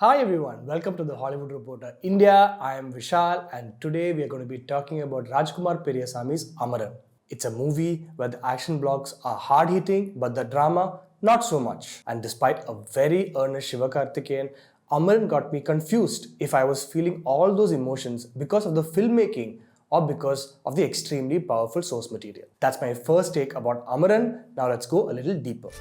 Hi everyone, welcome to the Hollywood Reporter India. I am Vishal and today we are going to be talking about Rajkumar Periasamy's Amaran. It's a movie where the action blocks are hard-hitting but the drama not so much. And despite a very earnest Sivakarthikeyan, Amaran got me confused if I was feeling all those emotions because of the filmmaking or because of the extremely powerful source material. That's my first take about Amaran. Now let's go a little deeper.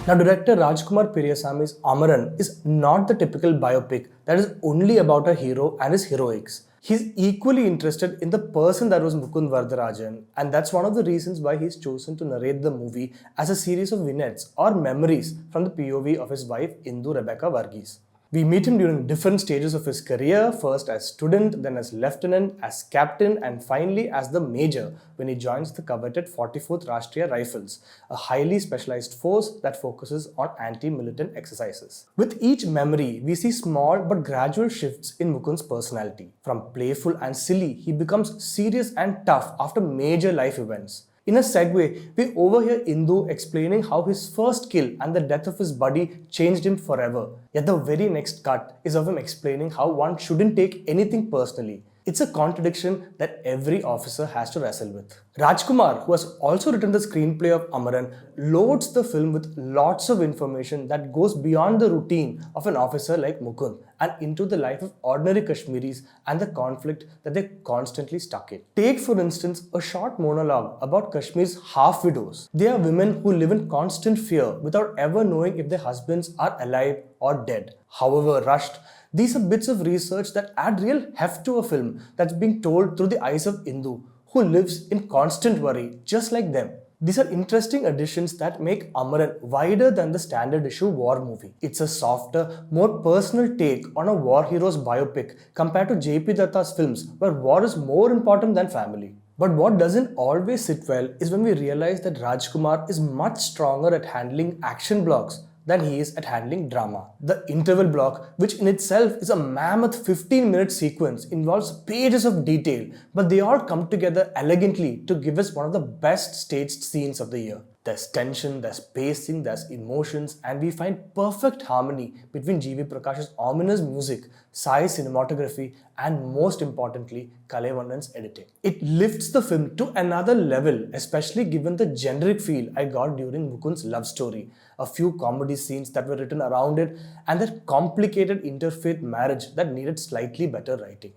Now, director Rajkumar Periasamy's Amaran is not the typical biopic that is only about a hero and his heroics. He's equally interested in the person that was Mukund Varadarajan, and that's one of the reasons why he's chosen to narrate the movie as a series of vignettes or memories from the POV of his wife Indhu Rebecca Varghese. We meet him during different stages of his career, first as student, then as lieutenant, as captain, and finally as the major when he joins the coveted 44th Rashtriya Rifles, a highly specialized force that focuses on anti-militant exercises. With each memory, we see small but gradual shifts in Mukund's personality. From playful and silly, he becomes serious and tough after major life events. In a segue, we overhear Indhu explaining how his first kill and the death of his buddy changed him forever. Yet the very next cut is of him explaining how one shouldn't take anything personally. It's a contradiction that every officer has to wrestle with. Rajkumar, who has also written the screenplay of Amaran, loads the film with lots of information that goes beyond the routine of an officer like Mukund and into the life of ordinary Kashmiris and the conflict that they're constantly stuck in. Take, for instance, a short monologue about Kashmir's half-widows. They are women who live in constant fear without ever knowing if their husbands are alive or dead. However rushed, these are bits of research that add real heft to a film that's being told through the eyes of Indhu, who lives in constant worry, just like them. These are interesting additions that make Amaran wider than the standard issue war movie. It's a softer, more personal take on a war hero's biopic compared to J.P. Datta's films where war is more important than family. But what doesn't always sit well is when we realize that Rajkumar is much stronger at handling action blocks than he is at handling drama. The interval block, which in itself is a mammoth 15-minute sequence, involves pages of detail, but they all come together elegantly to give us one of the best staged scenes of the year. There's tension, there's pacing, there's emotions, and we find perfect harmony between G.V. Prakash's ominous music, Sai's cinematography, and most importantly, Kalaivanan's editing. It lifts the film to another level, especially given the generic feel I got during Mukund's love story, a few comedy scenes that were written around it, and that complicated interfaith marriage that needed slightly better writing.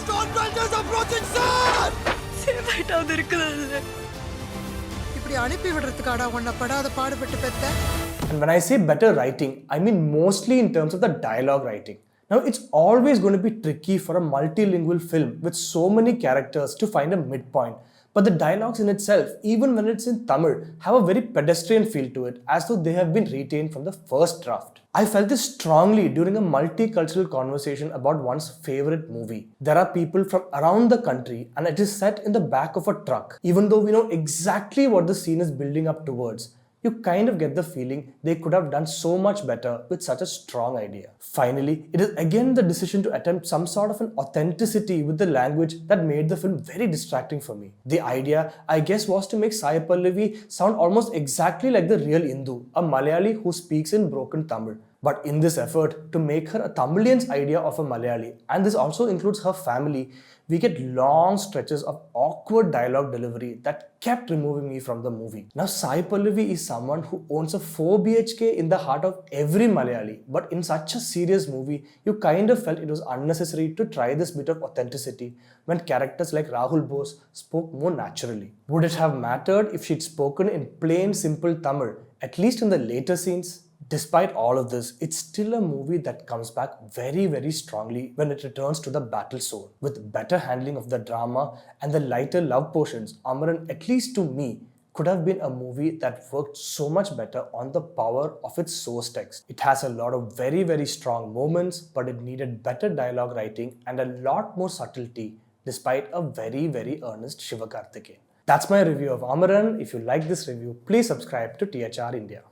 Stormtroopers approaching, sir! And when I say better writing, I mean mostly in terms of the dialogue writing. Now, it's always going to be tricky for a multilingual film with so many characters to find a midpoint. But the dialogues in itself, even when it's in Tamil, have a very pedestrian feel to it, as though they have been retained from the first draft. I felt this strongly during a multicultural conversation about one's favorite movie. There are people from around the country and it is set in the back of a truck. Even though we know exactly what the scene is building up towards, you kind of get the feeling they could have done so much better with such a strong idea. Finally, it is again the decision to attempt some sort of an authenticity with the language that made the film very distracting for me. The idea, I guess, was to make Sai Pallavi sound almost exactly like the real Indhu, a Malayali who speaks in broken Tamil. But in this effort to make her a Tamilian's idea of a Malayali, and this also includes her family, we get long stretches of awkward dialogue delivery that kept removing me from the movie. Now, Sai Pallavi is someone who owns a 4 BHK in the heart of every Malayali, but in such a serious movie, you kind of felt it was unnecessary to try this bit of authenticity when characters like Rahul Bose spoke more naturally. Would it have mattered if she'd spoken in plain, simple Tamil, at least in the later scenes? Despite all of this, it's still a movie that comes back very, very strongly when it returns to the battle zone. With better handling of the drama and the lighter love portions, Amaran, at least to me, could have been a movie that worked so much better on the power of its source text. It has a lot of very, very strong moments, but it needed better dialogue writing and a lot more subtlety despite a very, very earnest Sivakarthikeyan. That's my review of Amaran. If you like this review, please subscribe to THR India.